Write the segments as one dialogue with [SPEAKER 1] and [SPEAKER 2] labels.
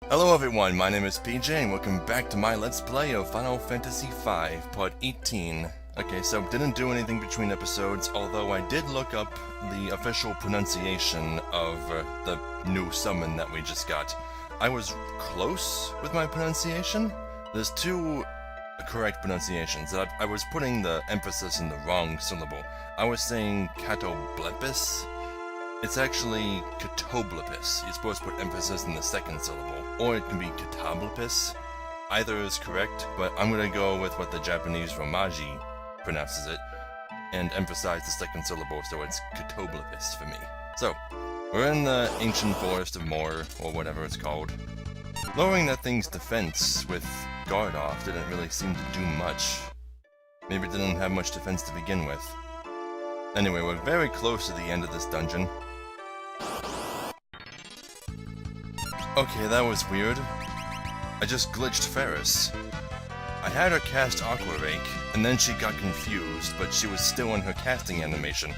[SPEAKER 1] Hello everyone, my name is PJ and welcome back to my Let's Play of Final Fantasy V, Part 18. Okay, so didn't do anything between episodes, although I did look up the official pronunciation of the new summon that we just got. I was close with my pronunciation. There's two correct pronunciations. I was putting the emphasis in the wrong syllable. I was saying Catoblepis. It's actually Catoblepis. You're supposed to put emphasis in the second syllable. Or it can be Catoblepis. Either is correct, but I'm gonna go with what the Japanese Romaji pronounces it, and emphasize the second syllable, so it's Catoblepis for me. So, we're in the ancient forest of Moor, or whatever it's called. Lowering that thing's defense with guard off didn't really seem to do much. Maybe it didn't have much defense to begin with. Anyway, we're very close to the end of this dungeon. Okay, that was weird. I just glitched Ferris. I had her cast Aqua Rake, and then she got confused, but she was still in her casting animation.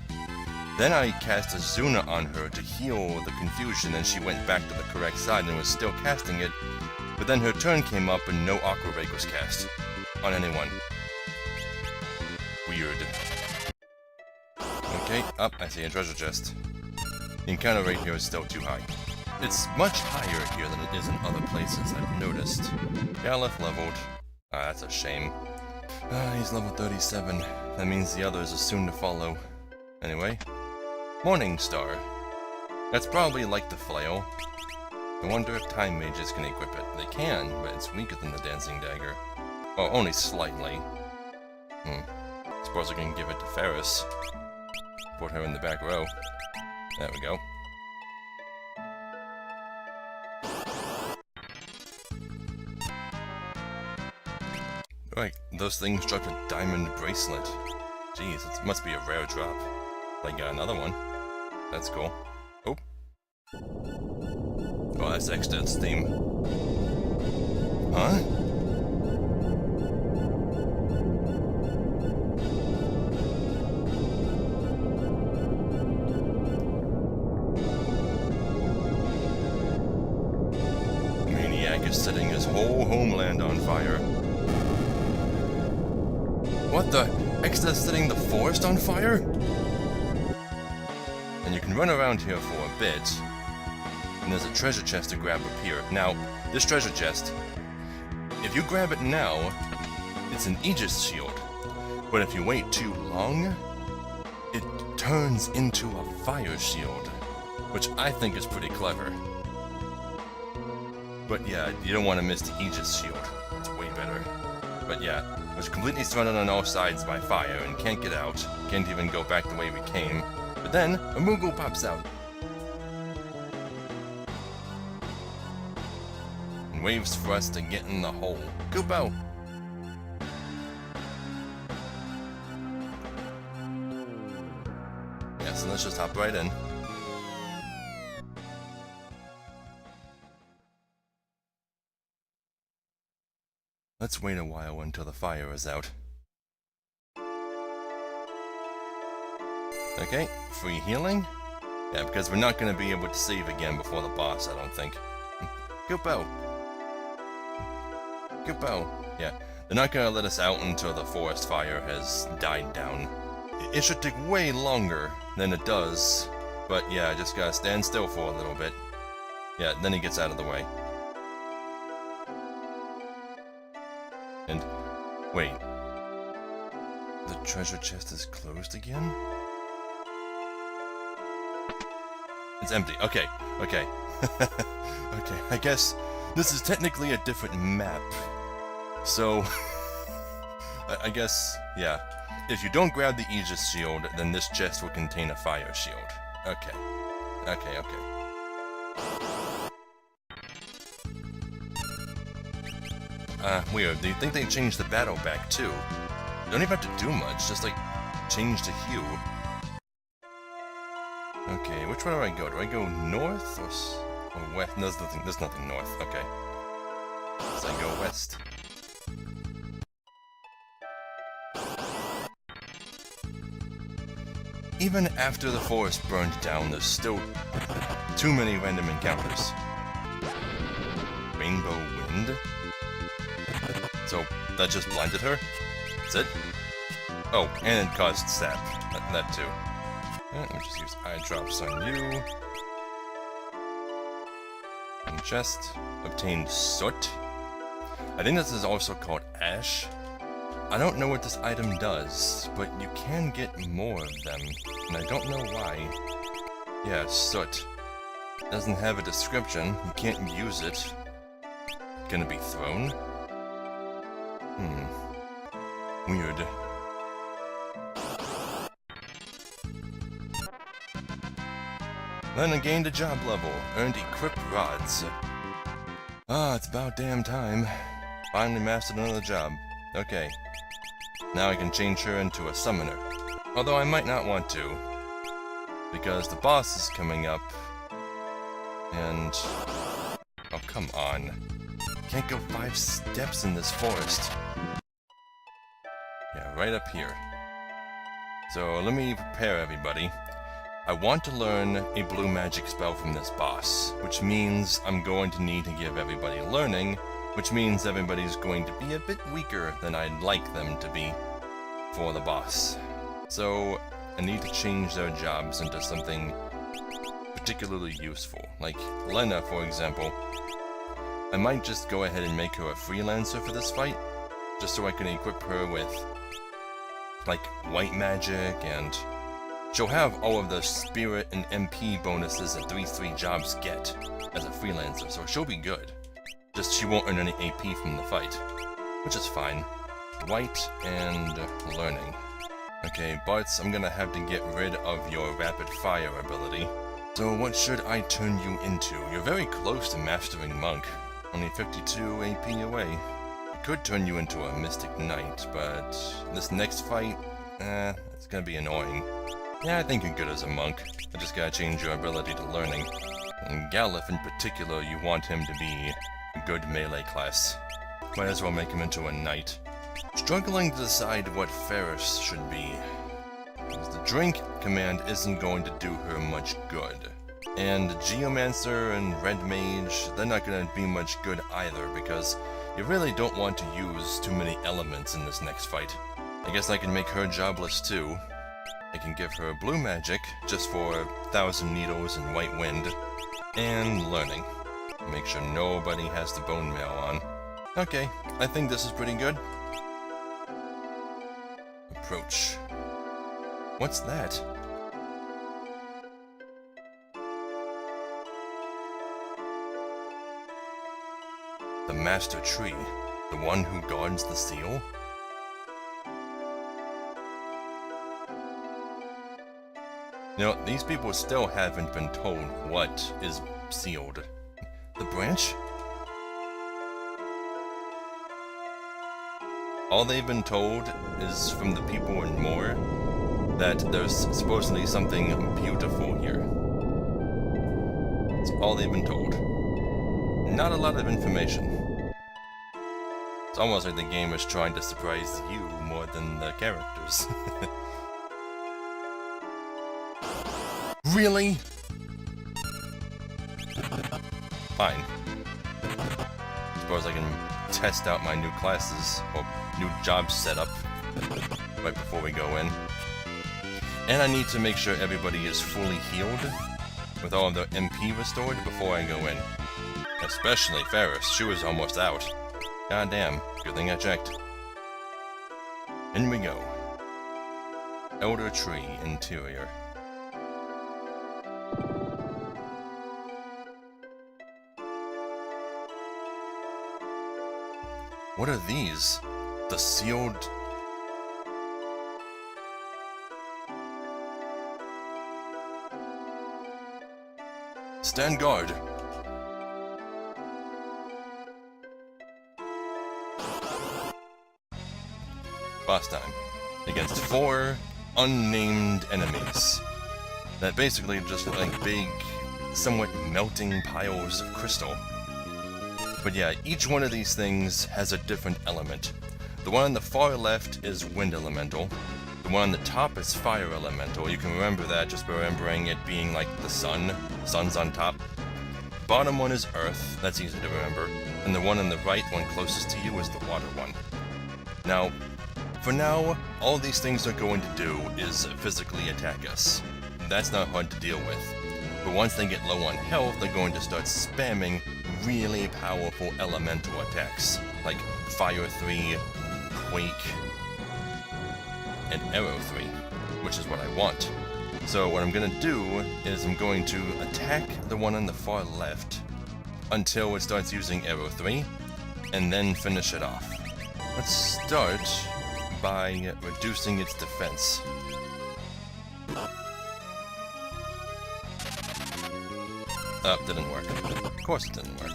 [SPEAKER 1] Then I cast Azuna on her to heal the confusion, and she went back to the correct side and was still casting it, but then her turn came up and no Aqua Rake was cast on anyone. Weird. Okay, up, I see a treasure chest. The encounter rate here is still too high. It's much higher here than it is in other places, I've noticed. Galuf leveled. Ah, that's a shame. He's level 37. That means the others are soon to follow. Anyway. Morning Star. That's probably like the flail. I wonder if Time Mages can equip it. They can, but it's weaker than the Dancing Dagger. Oh, only slightly. Suppose I can give it to Ferris. Put her in the back row. There we go. Right, those things dropped a diamond bracelet. Jeez, it must be a rare drop. I got another one. That's cool. Oh. Oh, that's Exted's theme. Huh? Maniac is setting his whole homeland on fire. What the? Exta's setting the forest on fire? And you can run around here for a bit. And there's a treasure chest to grab up here. Now, this treasure chest, if you grab it now, it's an Aegis shield. But if you wait too long, it turns into a fire shield. Which I think is pretty clever. But yeah, you don't want to miss the Aegis shield. It's way better. But yeah, was completely surrounded on all sides by fire and can't get out. Can't even go back the way we came. But then, a Moogle pops out. And waves for us to get in the hole. Kupo! Yeah, so let's just hop right in. Let's wait a while until the fire is out. Okay, free healing? Yeah, because we're not going to be able to save again before the boss, I don't think. Kupo! Kupo! Yeah, they're not going to let us out until the forest fire has died down. It should take way longer than it does, but yeah, I just gotta stand still for a little bit. Yeah, then he gets out of the way. And, wait, the treasure chest is closed again? It's empty. Okay, okay. Okay, I guess this is technically a different map. So, I guess, yeah. If you don't grab the Aegis shield, then this chest will contain a fire shield. Okay. Okay, okay. Weird. Do you think they changed the battle back too? You don't even have to do much, just like change the hue. Okay, which way do I go? Do I go north or west? No, there's nothing north. Okay. So I go west. Even after the forest burned down, there's still too many random encounters. rainbow wind. So that just blinded her? That's it? Oh, and it caused sap. That too. Let me just use eye drops on you. And just obtained soot. I think this is also called ash. I don't know what this item does, but you can get more of them, and I don't know why. Yeah, soot. Doesn't have a description, you can't use it. Gonna be thrown? Weird. Then I gained a job level, earned equip rods. Ah, it's about damn time. Finally mastered another job. Okay. Now I can change her into a summoner. Although I might not want to. Because the boss is coming up. And... oh, come on. Can't go 5 steps in this forest. Yeah, right up here. So let me prepare everybody. I want to learn a blue magic spell from this boss, which means I'm going to need to give everybody learning, which means everybody's going to be a bit weaker than I'd like them to be for the boss. So I need to change their jobs into something particularly useful. Like Lena, for example. I might just go ahead and make her a freelancer for this fight, just so I can equip her with, like, white magic, and she'll have all of the spirit and MP bonuses that 3-3 jobs get as a freelancer, so she'll be good. Just she won't earn any AP from the fight, which is fine. White and learning. Okay, Bartz, I'm gonna have to get rid of your rapid fire ability. So what should I turn you into? You're very close to mastering Monk. Only 52 AP away. I could turn you into a Mystic Knight, but this next fight, it's gonna be annoying. Yeah, I think you're good as a monk. I just gotta change your ability to learning. And Galuf in particular, you want him to be a good melee class. Might as well make him into a knight. Struggling to decide what Ferris should be. Because the drink command isn't going to do her much good. And Geomancer and Red Mage, they're not going to be much good either, because you really don't want to use too many elements in this next fight. I guess I can make her jobless too. I can give her blue magic, just for 1,000 needles and white wind, and learning. Make sure nobody has the bone mail on. Okay, I think this is pretty good. Approach. What's that? The Master Tree, the one who guards the seal? You know, these people still haven't been told what is sealed. The branch? All they've been told is from the people in Moore that there's supposedly something beautiful here. That's all they've been told. Not a lot of information. It's almost like the game is trying to surprise you more than the characters. Really? Fine. Suppose I can test out my new classes, or new job setup, right before we go in. And I need to make sure everybody is fully healed, with all of their MP restored before I go in. Especially Ferris, she was almost out. Goddamn, good thing I checked. In we go. Elder Tree Interior. What are these? The sealed... Stand guard! Boss time. Against 4 unnamed enemies. That basically just look like big, somewhat melting piles of crystal. But yeah, each one of these things has a different element. The one on the far left is Wind Elemental. The one on the top is Fire Elemental. You can remember that just by remembering it being like the sun. Sun's on top. Bottom one is Earth. That's easy to remember. and the one on the right, one closest to you, is the water one. Now, for now, all these things are going to do is physically attack us. That's not hard to deal with. But once they get low on health, they're going to start spamming really powerful elemental attacks, like Fire 3, Quake, and Arrow 3, which is what I want. So what I'm going to do is I'm going to attack the one on the far left until it starts using Arrow 3, and then finish it off. Let's start by reducing its defense. Didn't work. Of course it didn't work.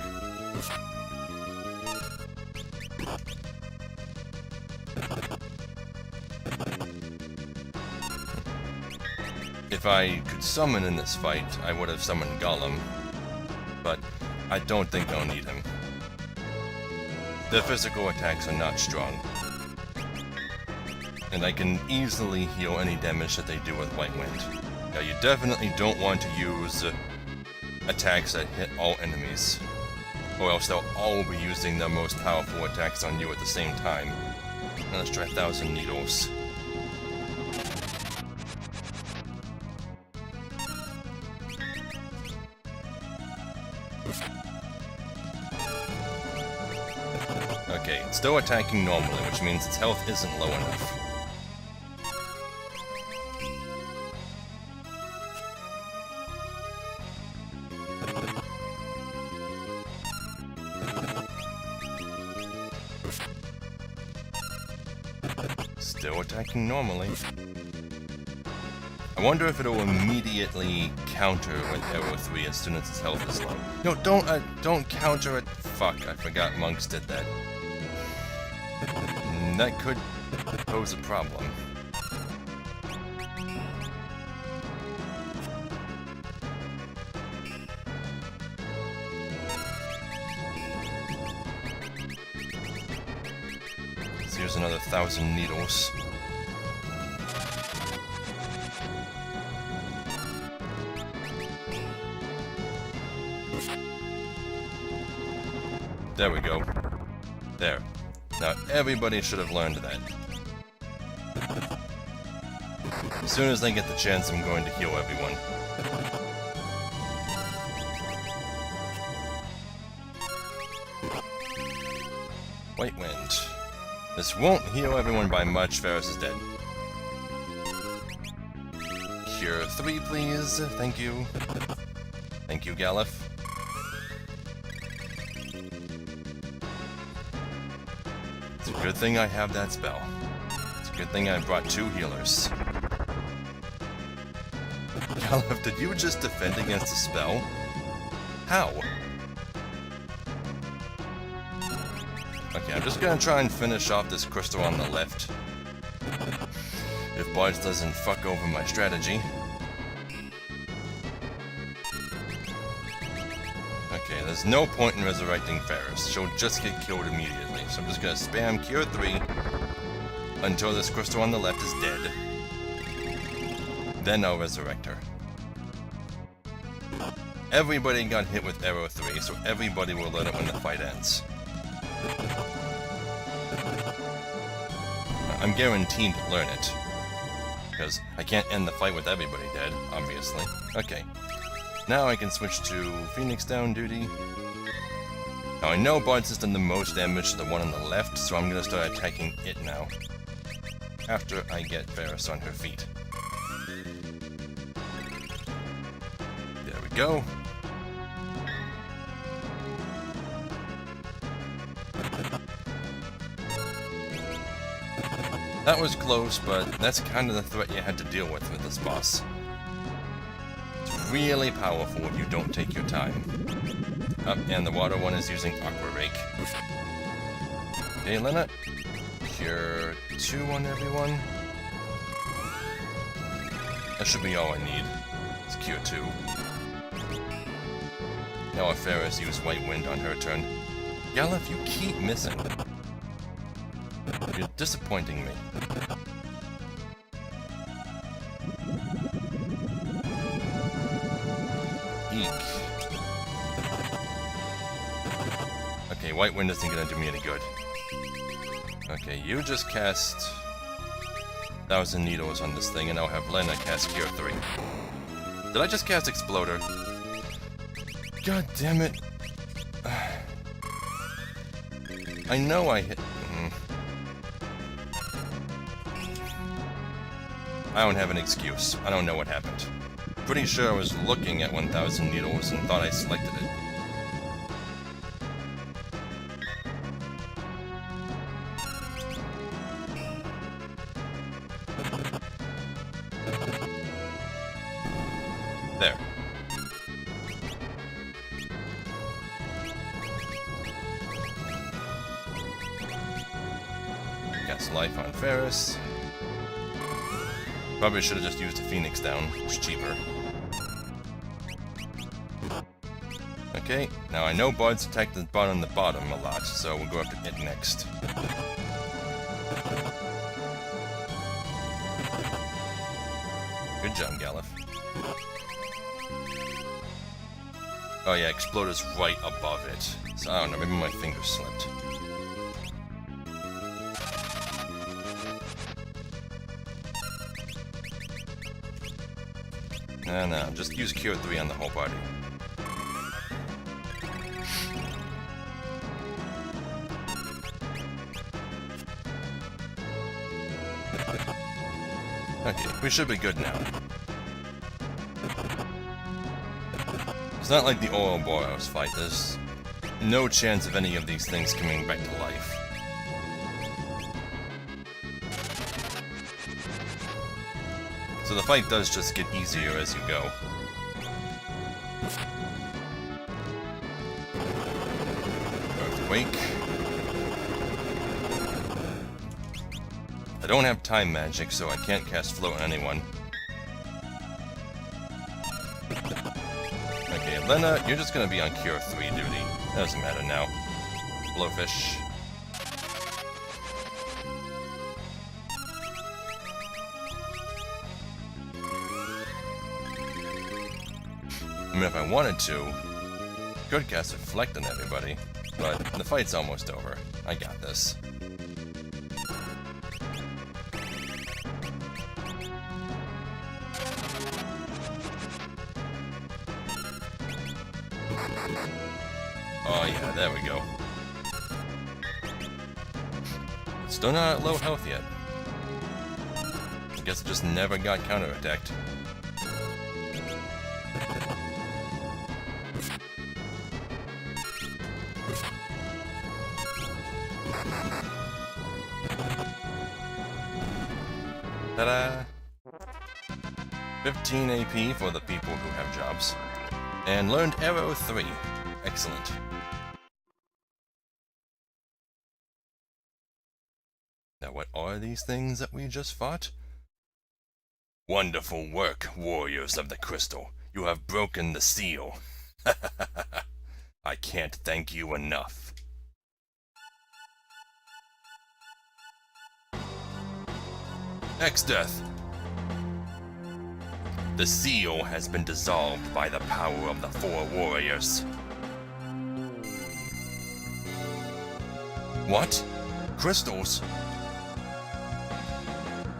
[SPEAKER 1] If I could summon in this fight, I would have summoned Galuf, but I don't think I'll need him. Their physical attacks are not strong, and I can easily heal any damage that they do with White Wind. Now, you definitely don't want to use attacks that hit all enemies, or else they'll all be using their most powerful attacks on you at the same time. Now let's try 1,000 Needles. Okay, it's still attacking normally, which means its health isn't low enough. Still attacking normally. I wonder if it'll immediately counter with Arrow 3 as soon as its health is low. No, don't counter it. Fuck, I forgot monks did that. That could pose a problem. So here's another 1,000 Needles. There we go. There. Now everybody should have learned that. As soon as I get the chance, I'm going to heal everyone. White Wind. This won't heal everyone by much. Ferris is dead. Cure 3, please. Thank you. Thank you, Galuf. It's a good thing I have that spell. It's a good thing I brought 2 healers. Galuf, did you just defend against a spell? How? Okay, I'm just gonna try and finish off this crystal on the left. If Bards doesn't fuck over my strategy. Okay, there's no point in resurrecting Ferris. She'll just get killed immediately. So I'm just gonna spam Cure 3 until this crystal on the left is dead. Then I'll resurrect her. Everybody got hit with Arrow 3, so everybody will learn it when the fight ends. I'm guaranteed to learn it. Because I can't end the fight with everybody dead, obviously. Okay. Now I can switch to Phoenix down duty. Now I know Bards has done the most damage to the one on the left, so I'm gonna start attacking it now. After I get Ferris on her feet. There we go. That was close, but that's kind of the threat you had to deal with this boss. It's really powerful if you don't take your time. And the water one is using Aqua Rake. Okay, Lena. Cure 2 on everyone. That should be all I need. It's Cure 2. Now if Ferris use White Wind on her turn. Galuf, you keep missing. You're disappointing me. Eek. Okay, Okay, White Wind isn't gonna do me any good. Okay, you just cast 1,000 Needles on this thing, and I'll have Lena cast Cure 3. Did I just cast Exploder? God damn it. I know I hit... I don't have an excuse. I don't know what happened. Pretty sure I was looking at 1,000 Needles and thought I selected it. There. Cast Life on Ferris. Probably should have just used a Phoenix down. It's cheaper. Okay, now I know Bard's attack the bot on the bottom a lot, so we'll go after it next. Good job, Galuf. Oh yeah, Exploder's right above it. So I don't know, maybe my finger slipped. No, just use Cure 3 on the whole party. Okay, we should be good now. It's not like the Ouroboros fight, there's no chance of any of these things coming back to life. So the fight does just get easier as you go. Earthquake. I don't have time magic, so I can't cast Float on anyone. Okay, Lena, you're just gonna be on Cure 3 duty. Doesn't matter now. Blowfish. I mean, if I wanted to, could cast Reflect on everybody, but the fight's almost over. I got this. Oh yeah, there we go. Still not at low health yet. I guess it just never got counterattacked. Ta-da! 15 AP for the people who have jobs. And learned Arrow 3. Excellent. Now what are these things that we just fought? Wonderful work, warriors of the crystal. You have broken the seal. I can't thank you enough. X-Death. The seal has been dissolved by the power of the 4 warriors. What? Crystals?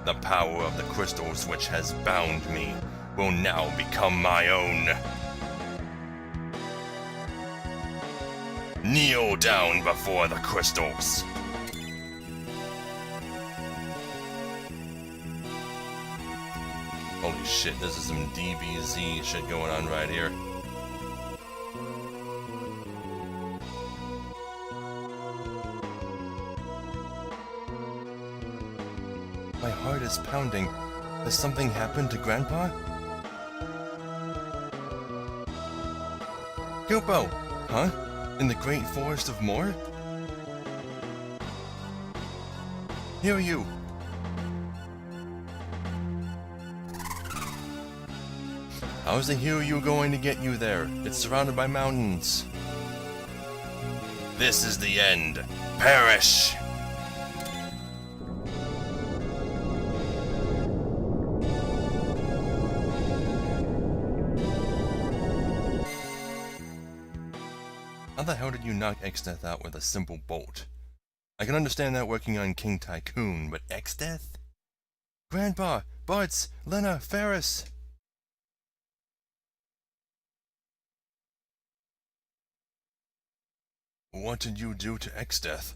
[SPEAKER 1] The power of the crystals which has bound me will now become my own. Kneel down before the crystals. Holy shit, this is some DBZ shit going on right here. My heart is pounding. Has something happened to Grandpa? Gilbo! Huh? In the great forest of Moor? Here you! How's the Hiryu going to get you there? It's surrounded by mountains. This is the end. Perish! How the hell did you knock X-Death out with a simple bolt? I can understand that working on King Tycoon, but X-Death? Grandpa! Bartz! Lena! Ferris! What did you do to X-Death?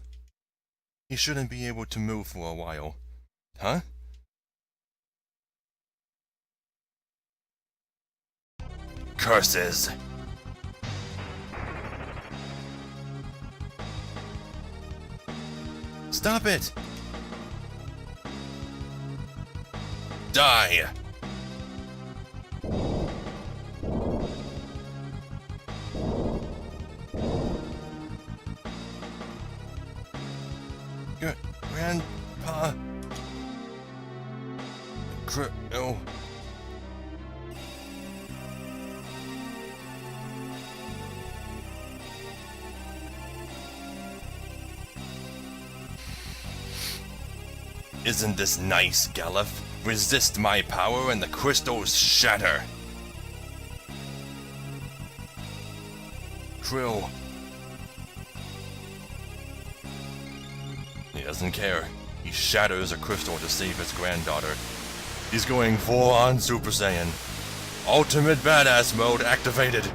[SPEAKER 1] He shouldn't be able to move for a while. Huh? Curses! Stop it! Die! Grandpa... Oh. Isn't this nice, Galuf? Resist my power and the crystals shatter! Krill. He doesn't care. He shatters a crystal to save his granddaughter. He's going full-on Super Saiyan. Ultimate Badass Mode activated!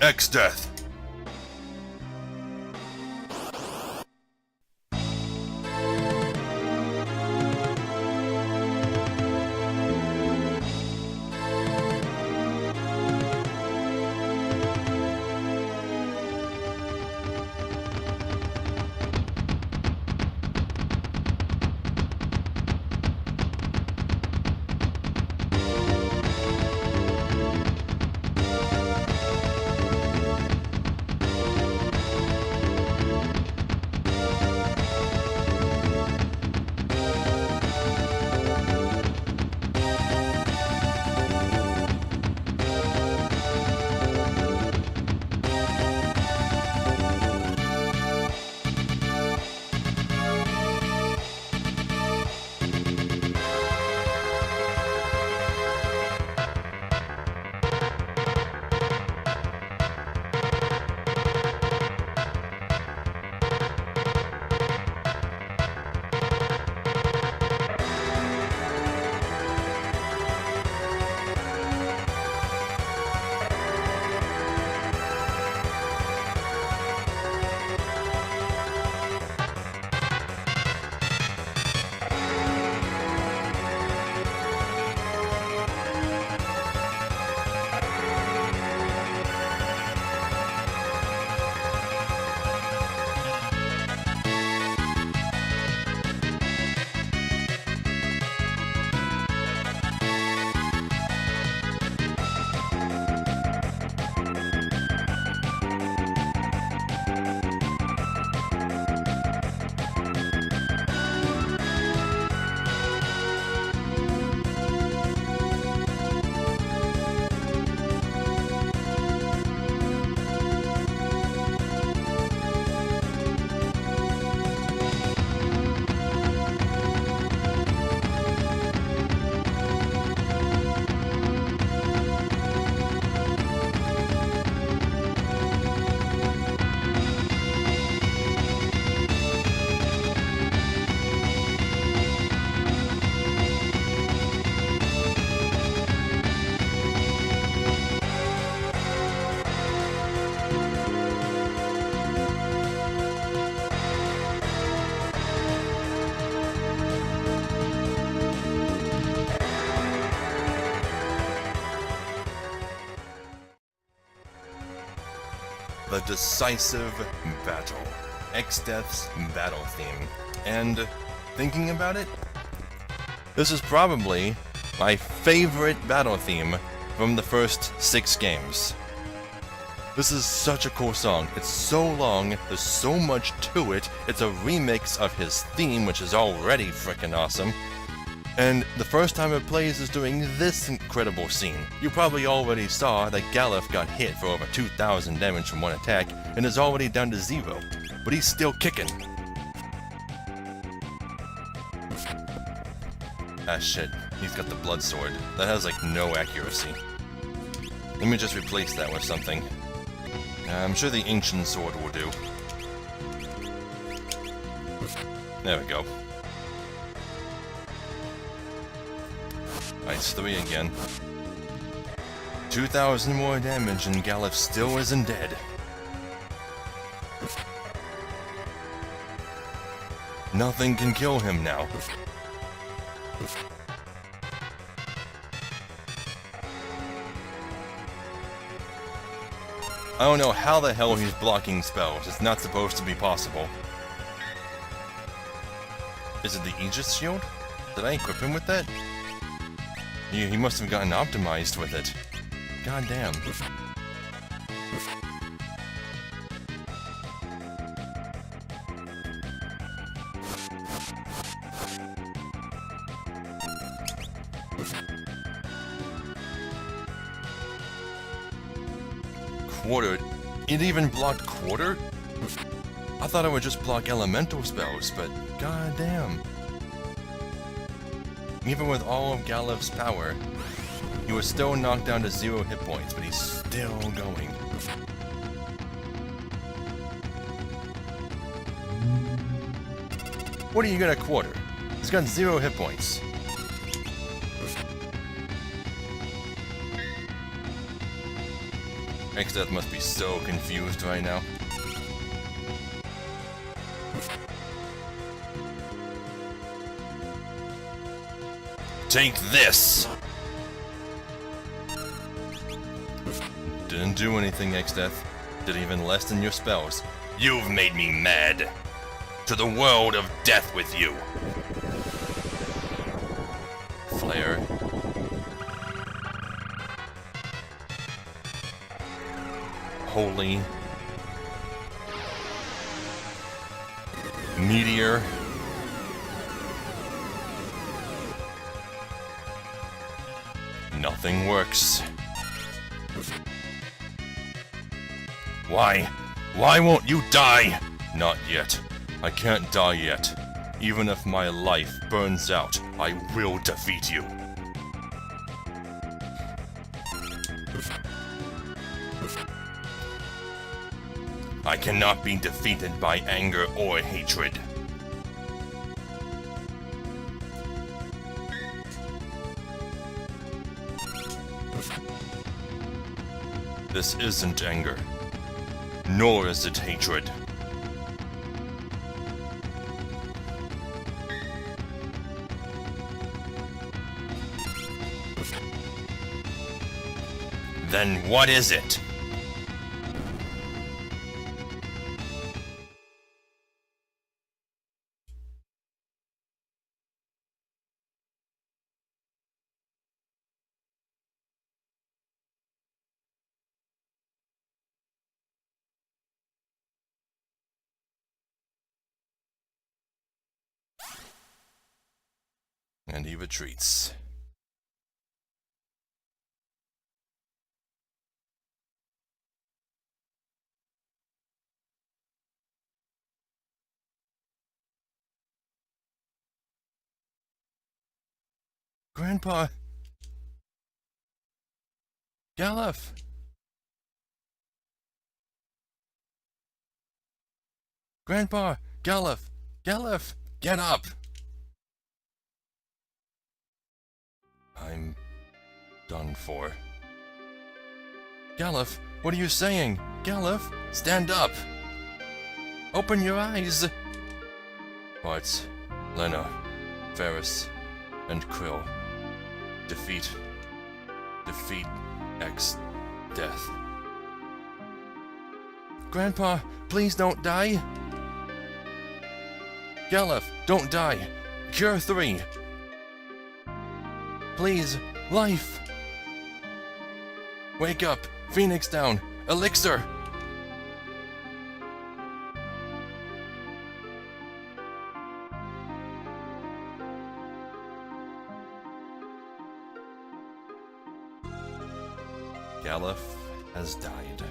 [SPEAKER 1] X-Death! The decisive battle. X-Death's battle theme. And thinking about it, this is probably my favorite battle theme from the first 6 games. This is such a cool song. It's so long, there's so much to it. It's a remix of his theme, which is already freaking awesome. And the first time it plays is during this incredible scene. You probably already saw that Galuf got hit for over 2,000 damage from one attack and is already down to 0, but he's still kicking. Ah shit, he's got the blood sword. That has like no accuracy. Let me just replace that with something. I'm sure the ancient sword will do. There we go. Nice, 3 again. 2,000 more damage and Galuf still isn't dead. Nothing can kill him now. I don't know how the hell he's blocking spells. It's not supposed to be possible. Is it the Aegis shield? Did I equip him with that? He must have gotten optimized with it. God damn. Quarter? It even blocked quarter? I thought it would just block elemental spells, but god damn. Even with all of Galuf's power, he was still knocked down to 0 hit points, but he's still going. What are you gonna quarter? He's got 0 hit points. X-Death must be so confused right now. Take this! Didn't do anything, X-Death. Didn't even lessen your spells. You've made me mad! To the world of death with you! Flare. Holy. Meteor. Nothing works. Why? Why won't you die? Not yet. I can't die yet. Even if my life burns out, I will defeat you. I cannot be defeated by anger or hatred. This isn't anger, nor is it hatred. Then what is it? And he retreats. Grandpa! Galuf! Grandpa! Galuf! Galuf! Get up! I'm done for. Galuf, what are you saying? Galuf, stand up! Open your eyes! But Lena, Ferris, and Krill. Defeat X Death. Grandpa, please don't die! Galuf, don't die! Cure 3! Please, life! Wake up! Phoenix down! Elixir! Galuf has died.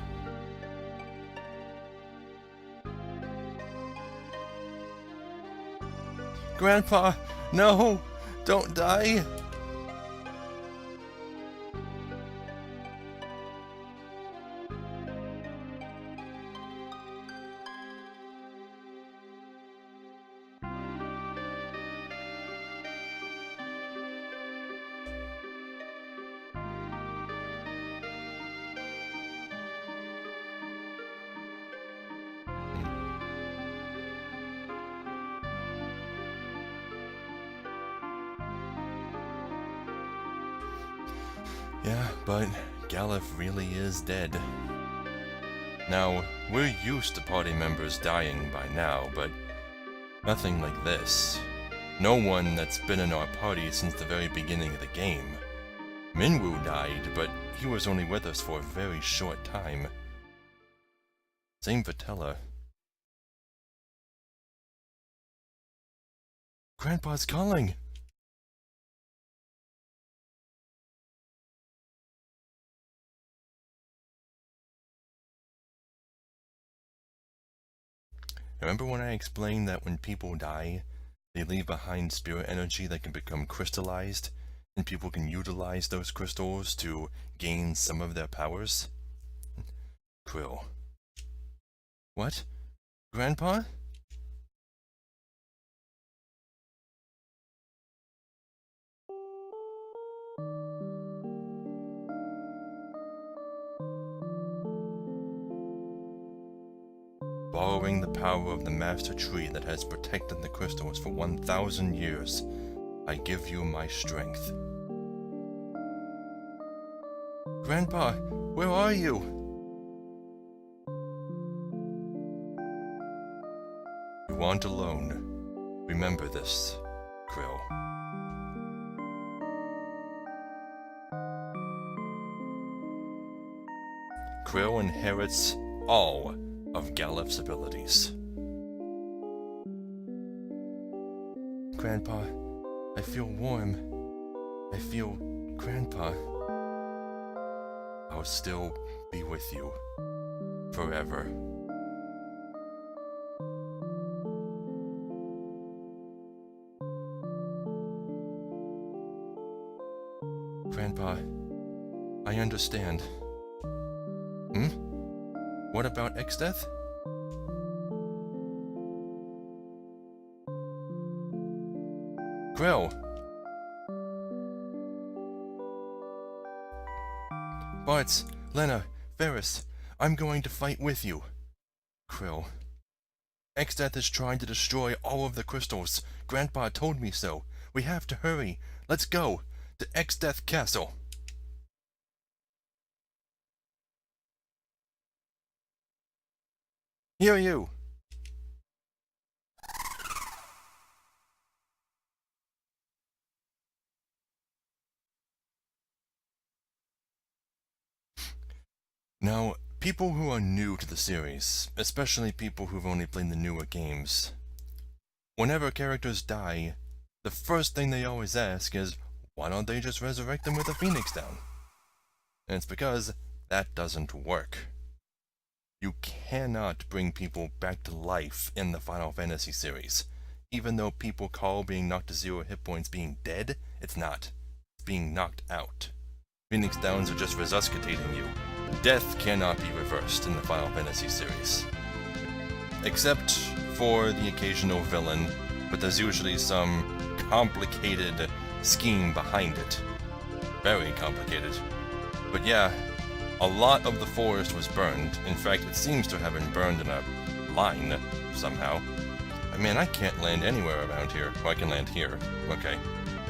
[SPEAKER 1] Grandpa, no! Don't die! Yeah, but Galuf really is dead. Now, we're used to party members dying by now, but nothing like this. No one that's been in our party since the very beginning of the game. Minwoo died, but he was only with us for a very short time. Same for Tella. Grandpa's calling! Remember when I explained that when people die, they leave behind spirit energy that can become crystallized, and people can utilize those crystals to gain some of their powers? Krill. What? Grandpa? Borrowing the power of the master tree that has protected the crystals for 1,000 years, I give you my strength. Grandpa, where are you? You aren't alone. Remember this, Krill. Krill inherits all of Galuf's abilities. Grandpa, I feel warm. I feel Grandpa. I'll still be with you. Forever. Grandpa, I understand. Hmm? What about Exdeath? Krill! Bartz, Lena, Ferris, I'm going to fight with you. Krill. Exdeath is trying to destroy all of the crystals. Grandpa told me so. We have to hurry. Let's go to Exdeath Castle. Hear you! Now, people who are new to the series, especially people who've only played the newer games, whenever characters die, the first thing they always ask is, why don't they just resurrect them with a phoenix down? And it's because that doesn't work. You cannot bring people back to life in the Final Fantasy series. Even though people call being knocked to 0 hit points being dead, it's not. It's being knocked out. Phoenix Downs are just resuscitating you. Death cannot be reversed in the Final Fantasy series. Except for the occasional villain, but there's usually some complicated scheme behind it. Very complicated. But yeah, a lot of the forest was burned. In fact, it seems to have been burned in a line, somehow. I mean, I can't land anywhere around here. Well, I can land here. Okay.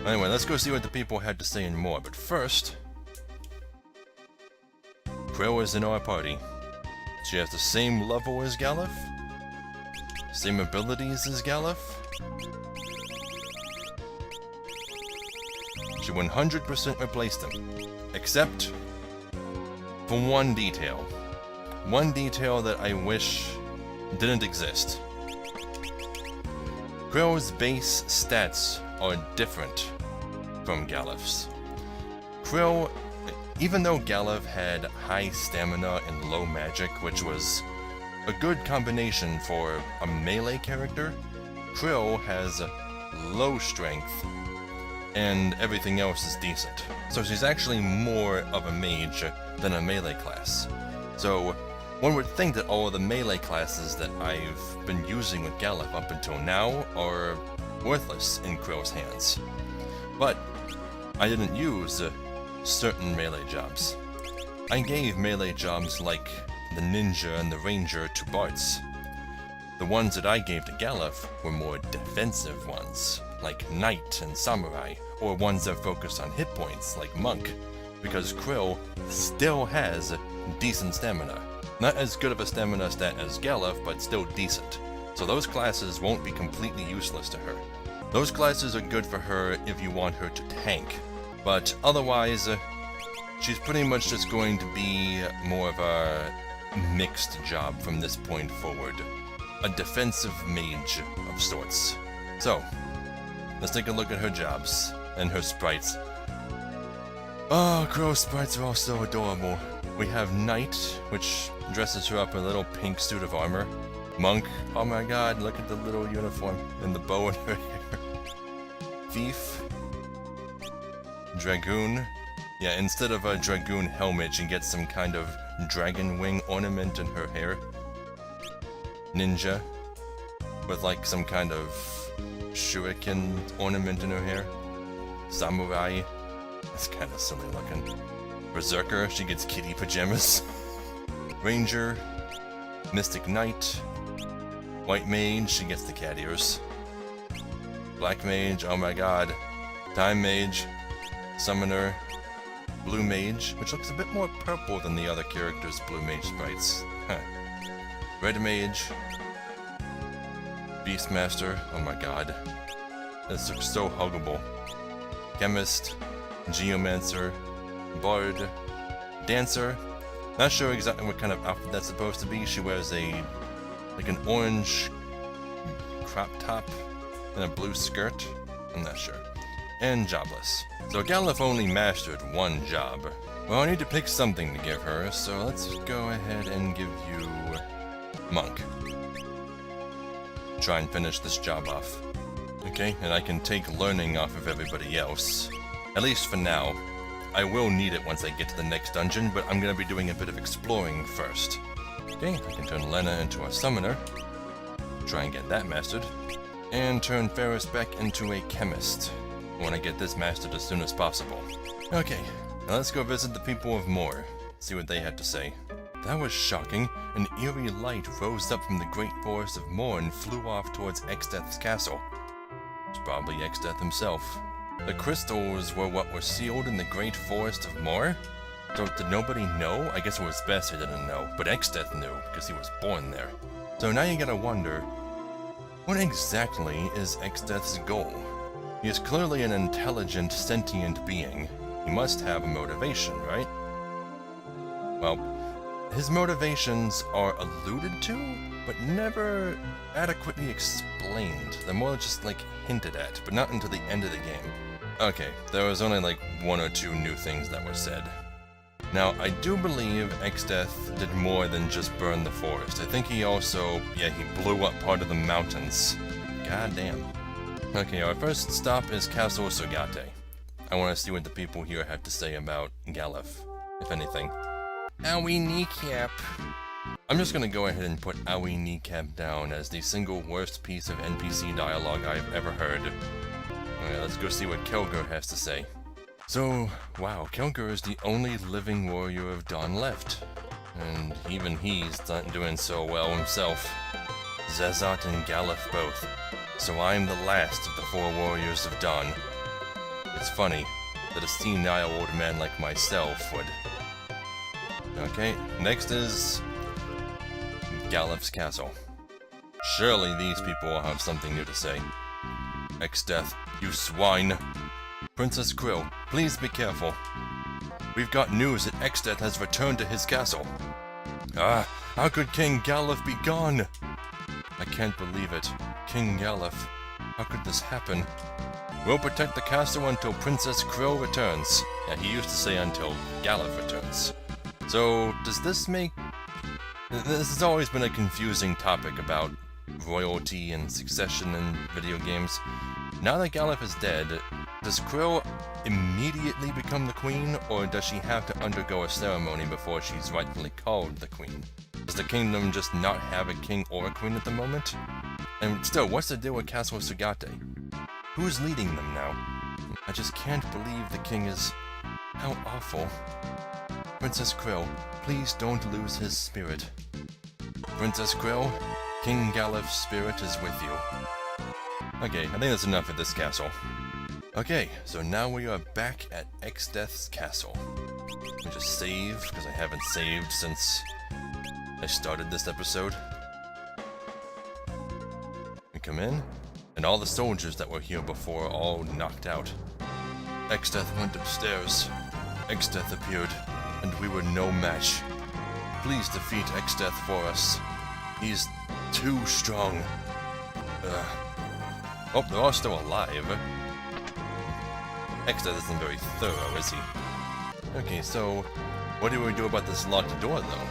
[SPEAKER 1] Anyway, let's go see what the people had to say and more. But first, Krill is in our party. She has the same level as Galuf, same abilities as Galuf. She 100% replaced them, except for one detail. One detail that I wish didn't exist. Krill's base stats are different from Galuf's. Krill, even though Galuf had high stamina and low magic, which was a good combination for a melee character, Krill has low strength and everything else is decent. So she's actually more of a mage than a melee class. So one would think that all of the melee classes that I've been using with Galuf up until now are worthless in Krill's hands. But I didn't use certain melee jobs. I gave melee jobs like the ninja and the ranger to Bartz. The ones that I gave to Galuf were more defensive ones, like knight and samurai, or ones that focused on hit points, like monk. because Krill still has decent stamina. Not as good of a stamina stat as Galuf, but still decent. So those classes won't be completely useless to her. Those classes are good for her if you want her to tank, but otherwise, she's pretty much just going to be more of a mixed job from this point forward. A defensive mage of sorts. So, let's take a look at her jobs and her sprites. Oh, Crow's sprites are all so adorable. We have Knight, which dresses her up in a little pink suit of armor. Monk, oh my god, look at the little uniform and the bow in her hair. Thief. Dragoon. Yeah, instead of a dragoon helmet, she gets some kind of dragon wing ornament in her hair. Ninja. With like some kind of shuriken ornament in her hair. Samurai. That's kind of silly looking. Berserker, she gets kitty pajamas. Ranger. Mystic Knight. White Mage, she gets the cat ears. Black Mage, oh my god. Time Mage. Summoner. Blue Mage, which looks a bit more purple than the other characters' Blue Mage sprites. Huh. Red Mage. Beastmaster, oh my god. This looks so huggable. Chemist. Geomancer. Bard. Dancer. Not sure exactly what kind of outfit that's supposed to be. She wears like an orange crop top and a blue skirt. I'm not sure. And jobless. So Galuf only mastered one job. Well, I need to pick something to give her, so let's go ahead and give you Monk. Try and finish this job off. Okay, and I can take learning off of everybody else. At least for now. I will need it once I get to the next dungeon, but I'm going to be doing a bit of exploring first. Okay, I can turn Lena into a summoner. Try and get that mastered. And turn Ferris back into a chemist. I want to get this mastered as soon as possible. Okay, now let's go visit the people of Moor. See what they had to say. That was shocking. An eerie light rose up from the great forest of Moor and flew off towards Exdeath's castle. It's probably Exdeath himself. The crystals were what were sealed in the great forest of Moor? So did nobody know? I guess it was Besser didn't know, but Exdeath knew, because he was born there. So now you gotta wonder, what exactly is Exdeath's goal? He is clearly an intelligent, sentient being. He must have a motivation, right? Well, his motivations are alluded to, but never adequately explained. They're more just like hinted at, but not until the end of the game. Okay, there was only like one or two new things that were said. Now, I do believe Exdeath did more than just burn the forest. I think he also, he blew up part of the mountains. God damn. Okay, our first stop is Castle Sugate. I want to see what the people here have to say about Galuf, if anything. Owie kneecap. I'm just gonna go ahead and put Owie kneecap down as the single worst piece of NPC dialogue I've ever heard. Okay, let's go see what Kelger has to say. So, wow, Kelger is the only living warrior of Dawn left. And even he's not doing so well himself. Zezot and Galuf both. So I'm the last of the 4 warriors of Dawn. It's funny that a senile old man like myself would... Okay, next is... Galuf's castle. Surely these people will have something new to say. Exdeath, you swine! Princess Krill, please be careful. We've got news that Exdeath has returned to his castle. Ah, how could King Galuf be gone? I can't believe it. King Galuf, how could this happen? We'll protect the castle until Princess Krill returns. Yeah, he used to say until Galuf returns. So, does this make... This has always been a confusing topic about royalty and succession in video games. Now that Galuf is dead, does Krill immediately become the queen, or does she have to undergo a ceremony before she's rightfully called the queen? Does the kingdom just not have a king or a queen at the moment? And still, what's the deal with Castle Sugate? Who's leading them now? I just can't believe the king is... How awful. Princess Krill, please don't lose his spirit. Princess Krill, King Galuf's spirit is with you. Okay, I think that's enough of this castle. Okay, so now we are back at Exdeath's castle. Let me just save, because I haven't saved since I started this episode. We come in, and all the soldiers that were here before are all knocked out. Exdeath went upstairs. Exdeath appeared, and we were no match. Please defeat Exdeath for us. He's too strong. Oh, they're all still alive. Exdeath isn't very thorough, is he? Okay, so what do we do about this locked door, though?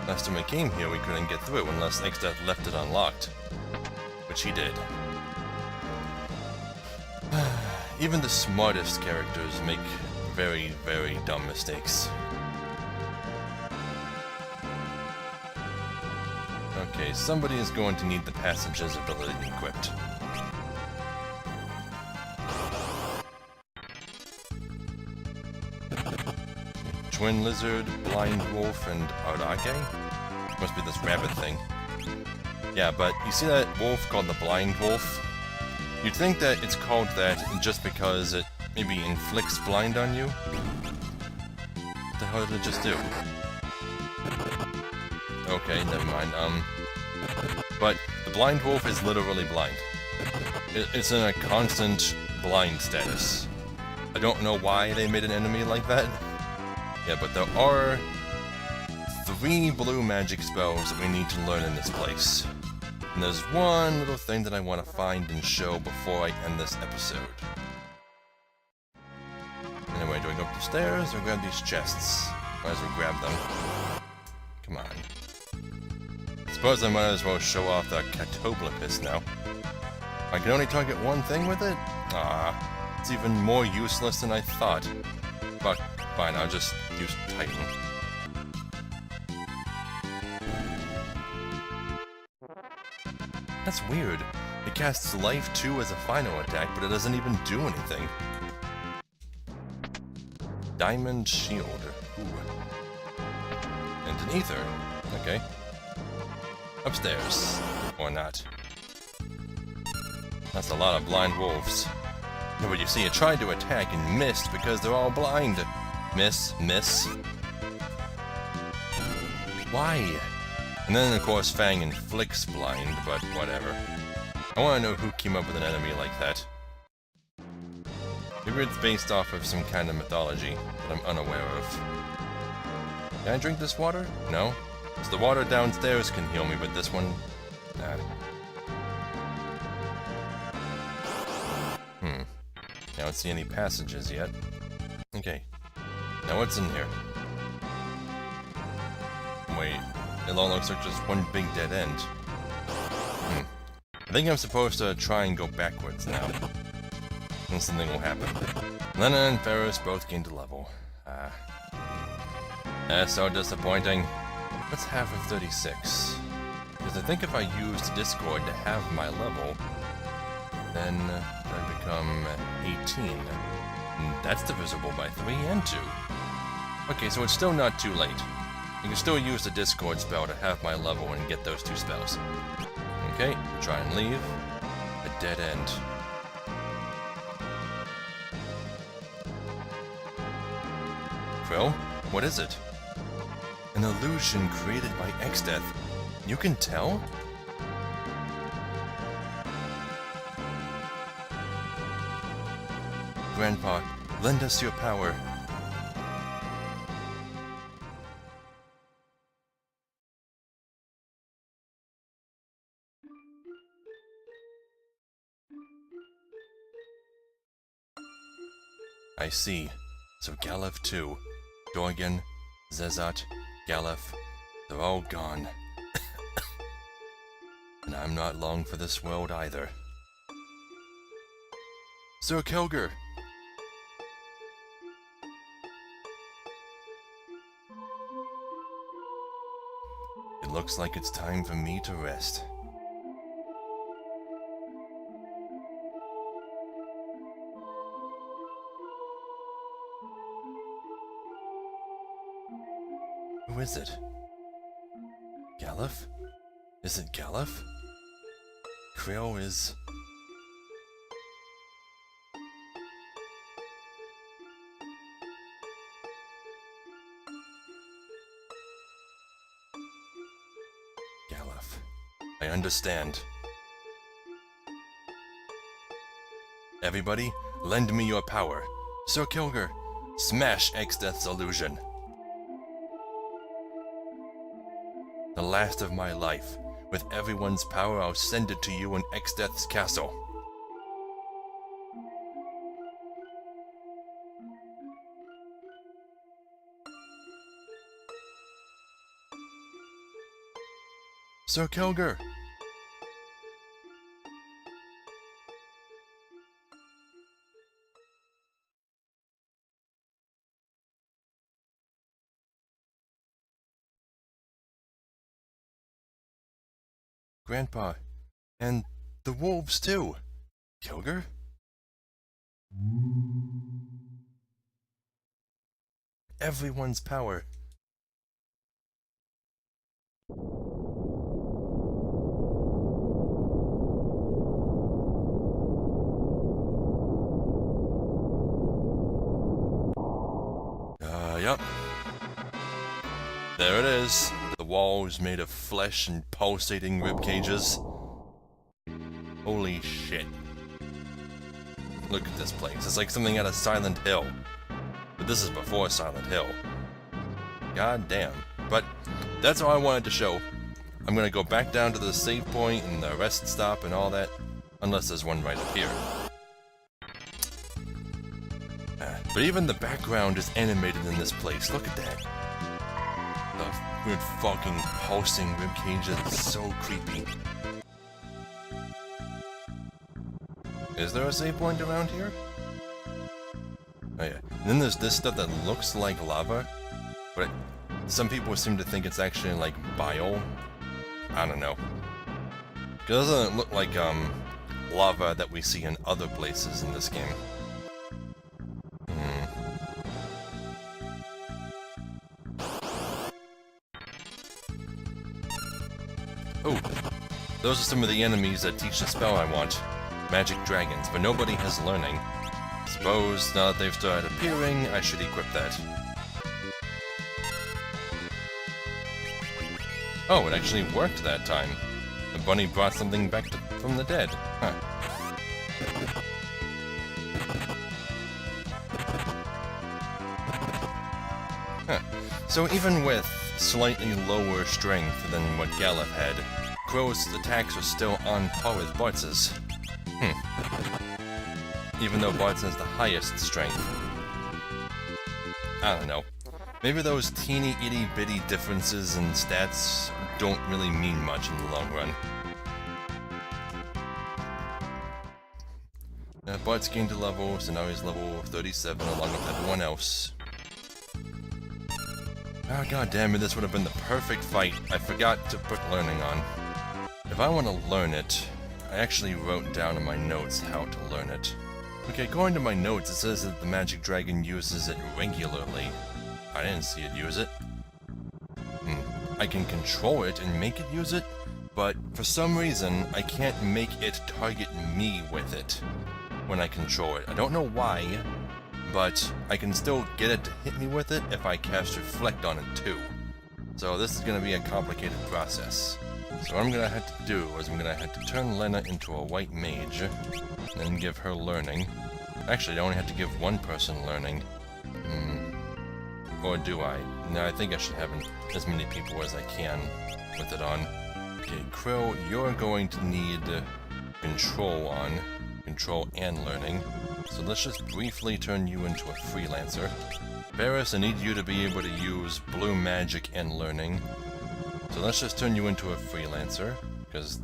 [SPEAKER 1] Last time we came here, we couldn't get through unless Exdeath left it unlocked. Which he did. Even the smartest characters make very, very dumb mistakes. Okay, somebody is going to need the passage's ability equipped. Twin Lizard, Blind Wolf, and Arake? Must be this rabbit thing. Yeah, but you see that wolf called the Blind Wolf? You'd think that it's called that just because it maybe inflicts blind on you? What the hell did it just do? Okay, never mind. But the Blind Wolf is literally blind. It's in a constant blind status. I don't know why they made an enemy like that. Yeah, but there are 3 blue magic spells that we need to learn in this place. And there's one little thing that I want to find and show before I end this episode. Anyway, do I go up the stairs or grab these chests? Might as well grab them. Come on. I suppose I might as well show off the Catoblepis now. I can only target one thing with it? Ah, it's even more useless than I thought. But fine, I'll just use Titan. That's weird. It casts Life 2 as a final attack, but it doesn't even do anything. Diamond Shield. Ooh. And an Ether. Okay. Upstairs. Or not. That's a lot of blind wolves. No, but you see, it tried to attack and missed because they're all blind. Miss. Why? And then, of course, Fang inflicts blind, but whatever. I want to know who came up with an enemy like that. Maybe it's based off of some kind of mythology that I'm unaware of. Can I drink this water? No? So the water downstairs can heal me, but this one... Nah. I don't see any passages yet. Okay. Now what's in here? Wait. It all looks like just one big dead end. I think I'm supposed to try and go backwards now. And something will happen. Lena and Ferris both gained a level. That's so disappointing. What's half of 36? Because I think if I used Discord to have my level, then I become 18. And that's divisible by 3 and 2. Okay, so it's still not too late. You can still use the Discord spell to have my level and get those 2 spells. Okay, try and leave. A dead end. Krill, what is it? An illusion created by Exdeath. You can tell? Grandpa, lend us your power. I see. So Galuf too. Dorgan, Zezat, Galuf, they're all gone. And I'm not long for this world either. Sir Kelger! It looks like it's time for me to rest. Who is it? Galuf? Is it Galuf? Krill is... I understand. Everybody, lend me your power. Sir Kilger, smash Exdeath's illusion. The last of my life. With everyone's power, I'll send it to you in Exdeath's castle. Sir Kilger! Grandpa, and the wolves too. Kilger? Everyone's power. Yup. There it is. The walls made of flesh and pulsating rib cages. Holy shit. Look at this place. It's like something out of Silent Hill. But this is before Silent Hill. God damn. But that's all I wanted to show. I'm gonna go back down to the save point and the rest stop and all that. Unless there's one right up here. But even the background is animated in this place. Look at that. The weird fucking pulsing rib cages. It's so creepy. Is there a save point around here? Oh yeah. And then there's this stuff that looks like lava, but some people seem to think it's actually like bile. I don't know. It doesn't look like lava that we see in other places in this game. Oh, those are some of the enemies that teach the spell I want. Magic dragons, but nobody has learning. Suppose now that they've started appearing, I should equip that. Oh, it actually worked that time. The bunny brought something back from the dead. Huh. Huh. So even with slightly lower strength than what Galuf had, Crow's attacks are still on par with Bartz's. Even though Bartz has the highest strength. I don't know. Maybe those teeny itty bitty differences in stats don't really mean much in the long run. Bartz gained a level, so now he's level 37 along with everyone else. Oh god damn it, this would have been the perfect fight. I forgot to put learning on. If I want to learn it, I actually wrote down in my notes how to learn it. Okay, going to my notes, it says that the magic dragon uses it regularly. I didn't see it use it. I can control it and make it use it, but for some reason, I can't make it target me with it when I control it. I don't know why, but I can still get it to hit me with it if I cast Reflect on it too. So this is going to be a complicated process. So what I'm going to have to do is I'm going to have to turn Lena into a white mage, and then give her learning. Actually, I only have to give one person learning. Or do I? No, I think I should have as many people as I can with it on. Okay, Krill, you're going to need control on. Control and learning. So let's just briefly turn you into a freelancer. Barris, I need you to be able to use blue magic and learning. So let's just turn you into a freelancer, because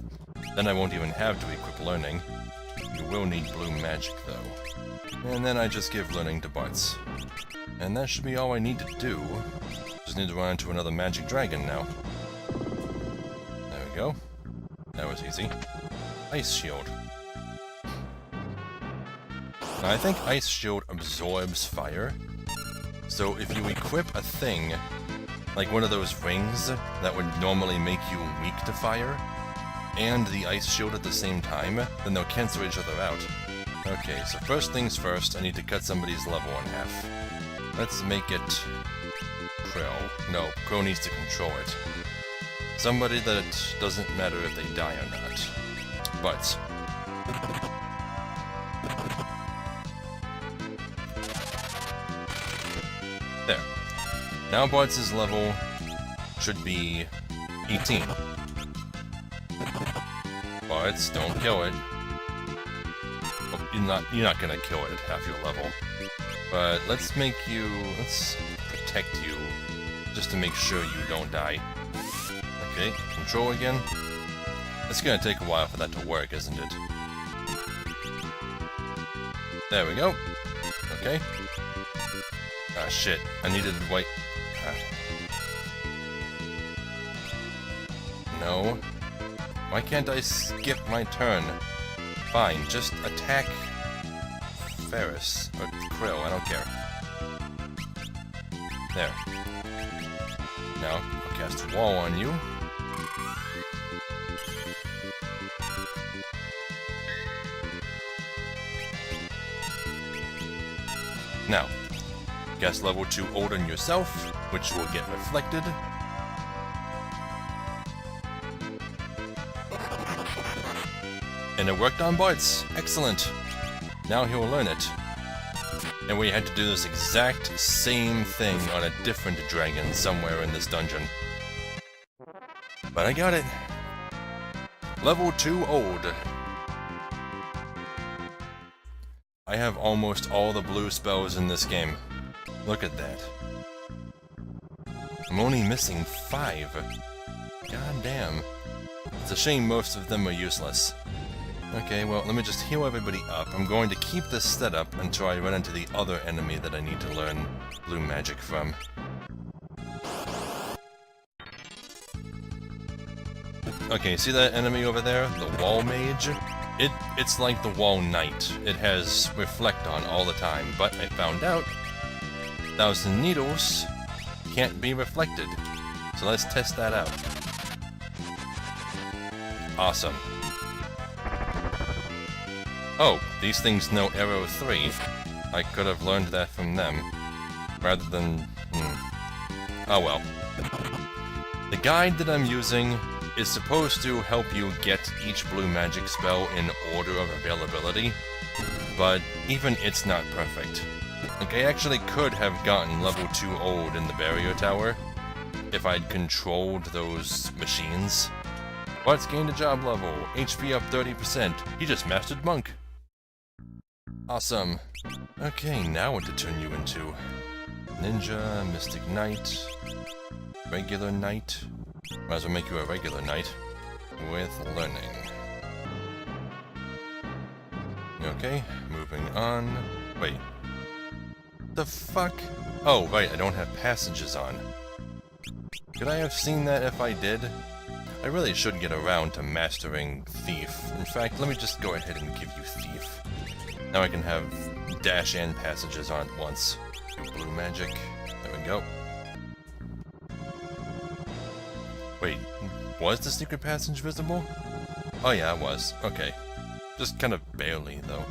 [SPEAKER 1] then I won't even have to equip learning. You will need blue magic though. And then I just give learning to Bartz. And that should be all I need to do. Just need to run into another magic dragon now. There we go. That was easy. Ice Shield. Now, I think Ice Shield absorbs fire. So if you equip a thing, like one of those rings that would normally make you weak to fire, and the Ice Shield at the same time, then they'll cancel each other out. Okay, so first things first, I need to cut somebody's level in half. Let's make it Krill. No, Krill needs to control it. Somebody that doesn't matter if they die or not. But there. Now Bart's level should be 18. Bart's, don't kill it. Oh, you're not gonna kill it at half your level. But let's protect you, just to make sure you don't die. Okay, control again. It's gonna take a while for that to work, isn't it? There we go. Okay. Ah, shit. I needed white... No. Why can't I skip my turn? Fine, just attack Ferris. Or Krill, I don't care. There. Now, I'll cast Wall on you. Now, cast level 2 Ult on yourself, which will get reflected. And it worked on Bart's. Excellent. Now he'll learn it. And we had to do this exact same thing on a different dragon somewhere in this dungeon. But I got it. Level 2 Ult. I have almost all the blue spells in this game. Look at that. I'm only missing 5. God damn. It's a shame most of them are useless. Okay, well, let me just heal everybody up. I'm going to keep this setup until I run into the other enemy that I need to learn blue magic from. Okay, see that enemy over there? The wall mage? It's like the wall knight. It has reflect on all the time, but I found out 1,000 needles can't be reflected. So let's test that out. Awesome. Oh, these things know Arrow 3. I could have learned that from them, rather than... Oh well. The guide that I'm using is supposed to help you get each blue magic spell in order of availability, but even it's not perfect. Like, I actually could have gotten level 2 Ult in the barrier tower if I'd controlled those machines. Bart's gained a job level, HP up 30%, he just mastered Monk. Awesome. Okay, now what to turn you into? Ninja, Mystic Knight, regular Knight. Might as well make you a regular Knight with learning. Okay, moving on. Wait. The fuck? Oh, right, I don't have passages on. Could I have seen that if I did? I really should get around to mastering Thief. In fact, let me just go ahead and give you Thief. Now I can have dash and passages on at once. Do blue magic. There we go. Wait, was the secret passage visible? Oh yeah, it was. Okay. Just kind of barely, though.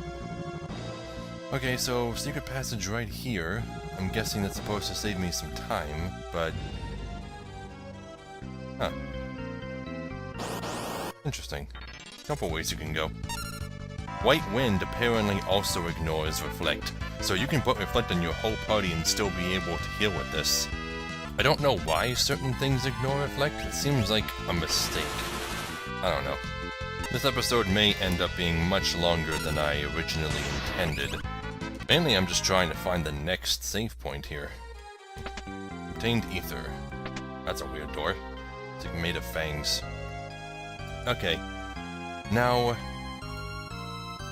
[SPEAKER 1] Okay, so secret passage right here. I'm guessing that's supposed to save me some time, but... Huh. Interesting. Couple ways you can go. White Wind apparently also ignores Reflect, so you can put Reflect on your whole party and still be able to heal with this. I don't know why certain things ignore Reflect, it seems like a mistake. I don't know. This episode may end up being much longer than I originally intended. Mainly I'm just trying to find the next save point here. Obtained Ether. That's a weird door. It's like made of fangs. Okay. Now...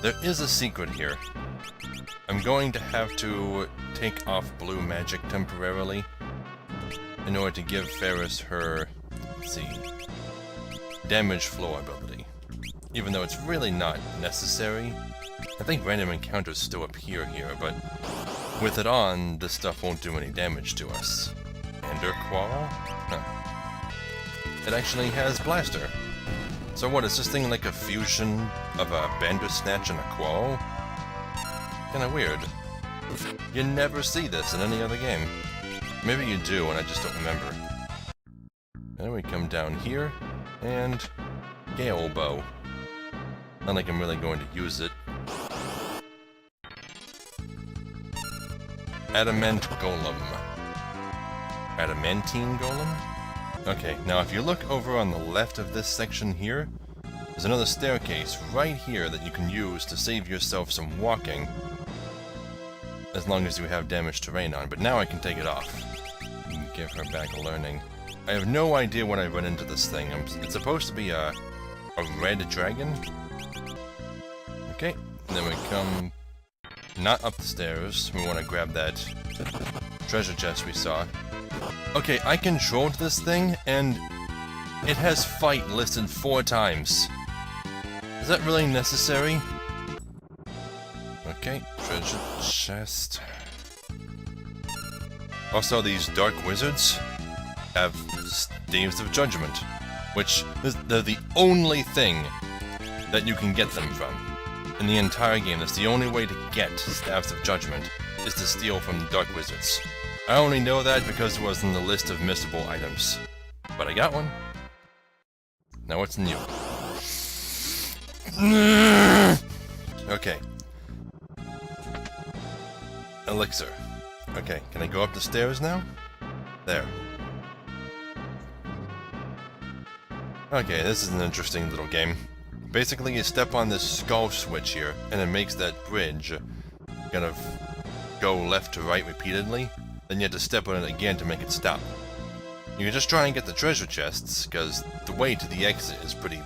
[SPEAKER 1] there is a secret here. I'm going to have to take off blue magic temporarily in order to give Ferris her, let's see, damage flow ability. Even though it's really not necessary. I think random encounters still appear here, but with it on, this stuff won't do any damage to us. Ender Qual? Huh. It actually has Blaster. So what, is this thing like a fusion of a Bandersnatch and a Qual? Kinda weird. You never see this in any other game. Maybe you do, and I just don't remember. Then we come down here, and Gale Bow. Not like I'm really going to use it. Adamant Golem. Adamantine Golem? Okay, now if you look over on the left of this section here, there's another staircase right here that you can use to save yourself some walking. As long as you have damaged terrain on, but now I can take it off. And give her back a learning. I have no idea when I run into this thing. It's supposed to be a red dragon. Okay, and then we come not up the stairs. We want to grab that treasure chest we saw. Okay, I controlled this thing, and it has fight listed 4 times. Is that really necessary? Okay, treasure chest. Also, these dark wizards have staves of judgment, which they're the only thing that you can get them from in the entire game. That's the only way to get staves of judgment, is to steal from the dark wizards. I only know that because it was in the list of missable items, but I got one. Now what's new? Okay. Elixir. Okay, can I go up the stairs now? There. Okay, this is an interesting little game. Basically, you step on this skull switch here, and it makes that bridge kind of go left to right repeatedly. Then you have to step on it again to make it stop. You can just try and get the treasure chests, because the way to the exit is pretty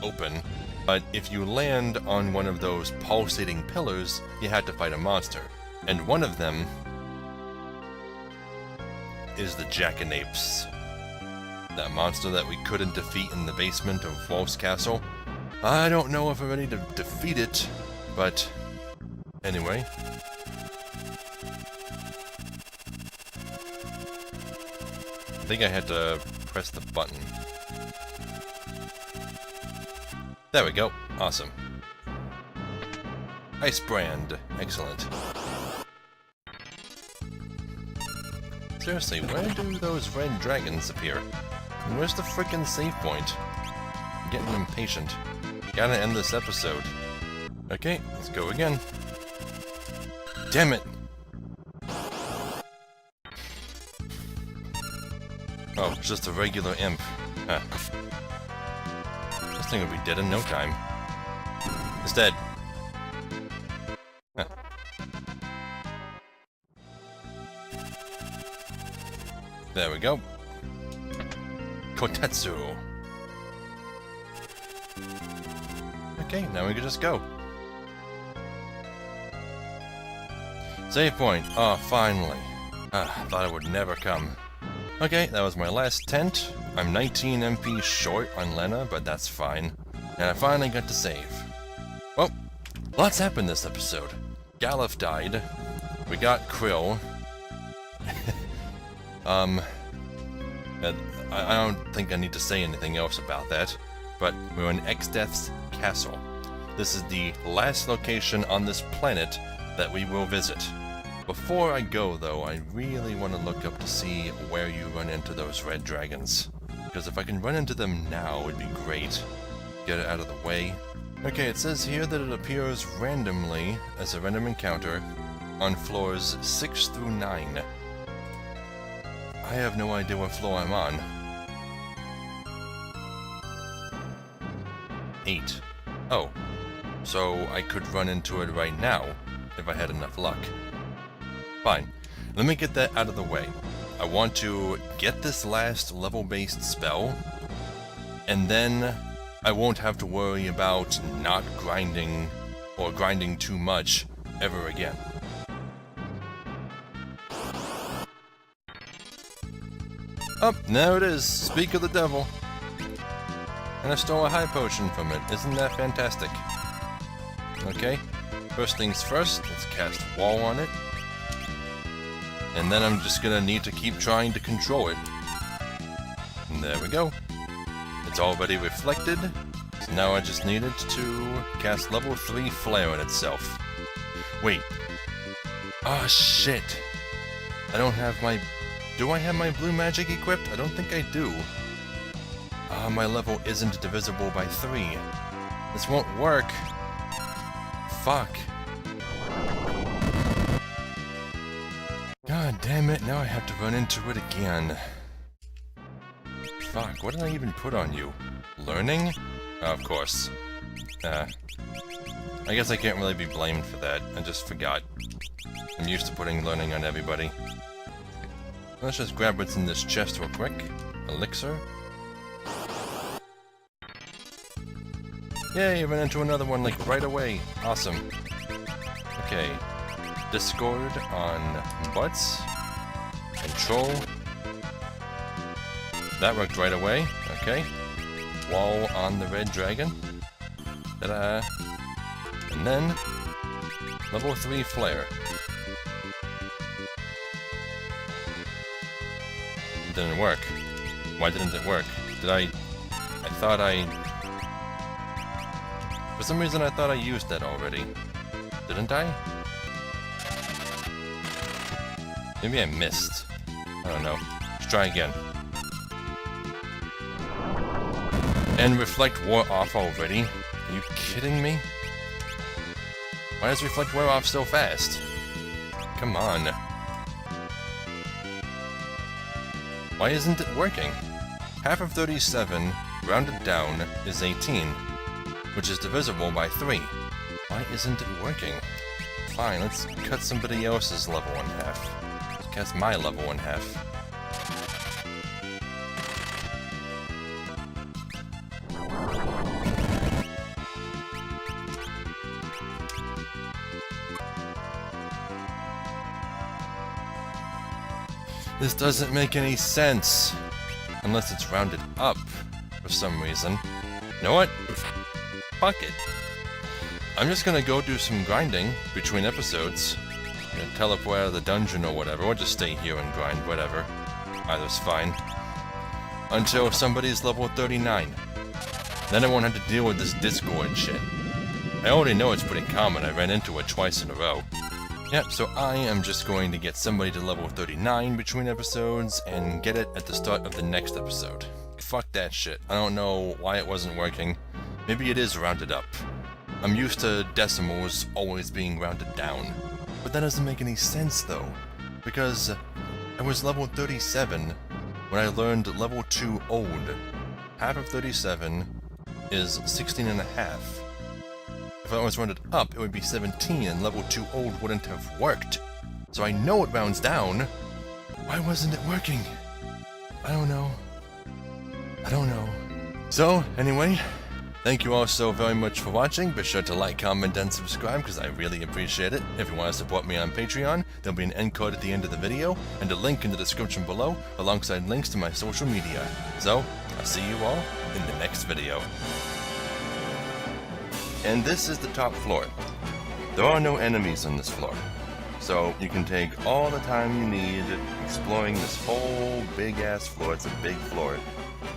[SPEAKER 1] open. But if you land on one of those pulsating pillars, you have to fight a monster. And one of them is the Jackanapes. That monster that we couldn't defeat in the basement of Wolf's Castle. I don't know if we're ready to defeat it, but anyway. I think I had to press the button. There we go. Awesome. Ice brand. Excellent. Seriously, where do those red dragons appear? And where's the frickin' save point? I'm getting impatient. Gotta end this episode. Okay, let's go again. Damn it! Oh, it's just a regular imp. Huh. This thing will be dead in no time. It's dead. Huh. There we go. Kotetsu. Okay, now we can just go. Save point. Oh, finally. I thought it would never come. Okay, that was my last tent. I'm 19 MP short on Lena, but that's fine. And I finally got to save. Well, lots happened this episode. Galuf died. We got Krill. I don't think I need to say anything else about that, but we're in Exdeath's castle. This is the last location on this planet that we will visit. Before I go, though, I really want to look up to see where you run into those red dragons. Because if I can run into them now, it'd be great. Get it out of the way. Okay, it says here that it appears randomly as a random encounter on floors 6 through 9. I have no idea what floor I'm on. 8. Oh. So I could run into it right now, if I had enough luck. Fine. Let me get that out of the way. I want to get this last level-based spell, and then I won't have to worry about not grinding, or grinding too much, ever again. Oh, there it is! Speak of the devil! And I stole a high potion from it. Isn't that fantastic? Okay, first things first, let's cast Wall on it. And then I'm just gonna need to keep trying to control it. And there we go. It's already reflected, so now I just needed to cast level 3 Flare on itself. Wait. Ah, shit. I don't have my... Do I have my blue magic equipped? I don't think I do. My level isn't divisible by 3. This won't work. Fuck. God damn it, now I have to run into it again. Fuck, what did I even put on you? Learning? Oh, of course. I guess I can't really be blamed for that. I just forgot. I'm used to putting learning on everybody. Let's just grab what's in this chest real quick. Elixir. Yay, I ran into another one like right away. Awesome. Okay. Discord on butts. Control. That worked right away. Okay. Wall on the red dragon. Ta-da. And then, level 3 flare. It didn't work. Why didn't it work? For some reason I thought I used that already. Didn't I? Maybe I missed. I don't know. Let's try again. And Reflect wore off already? Are you kidding me? Why does Reflect wear off so fast? Come on. Why isn't it working? Half of 37, rounded down, is 18, which is divisible by 3. Why isn't it working? Fine, let's cut somebody else's level in half. Let's cut my level in half. This doesn't make any sense. Unless it's rounded up for some reason. You know what? Fuck it. I'm just gonna go do some grinding between episodes. Teleport out of the dungeon or whatever, or just stay here and grind, whatever. Either's fine. Until somebody's level 39. Then I won't have to deal with this Discord shit. I already know it's pretty common, I ran into it twice in a row. Yep, so I am just going to get somebody to level 39 between episodes and get it at the start of the next episode. Fuck that shit. I don't know why it wasn't working. Maybe it is rounded up. I'm used to decimals always being rounded down. But that doesn't make any sense though, because I was level 37 when I learned level 2 old. Half of 37 is 16 and a half. If I was rounded up, it would be 17, and level 2 old wouldn't have worked. So I know it rounds down. Why wasn't it working? I don't know. So, anyway, thank you all so very much for watching. Be sure to like, comment, and subscribe, because I really appreciate it. If you want to support me on Patreon, there'll be an end card at the end of the video, and a link in the description below, alongside links to my social media. So, I'll see you all in the next video. And this is the top floor. There are no enemies on this floor, so you can take all the time you need exploring this whole big-ass floor. It's a big floor,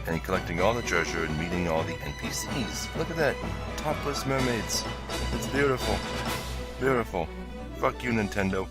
[SPEAKER 1] and collecting all the treasure and meeting all the NPCs. Look at that, topless mermaids. It's beautiful. Beautiful. Fuck you, Nintendo.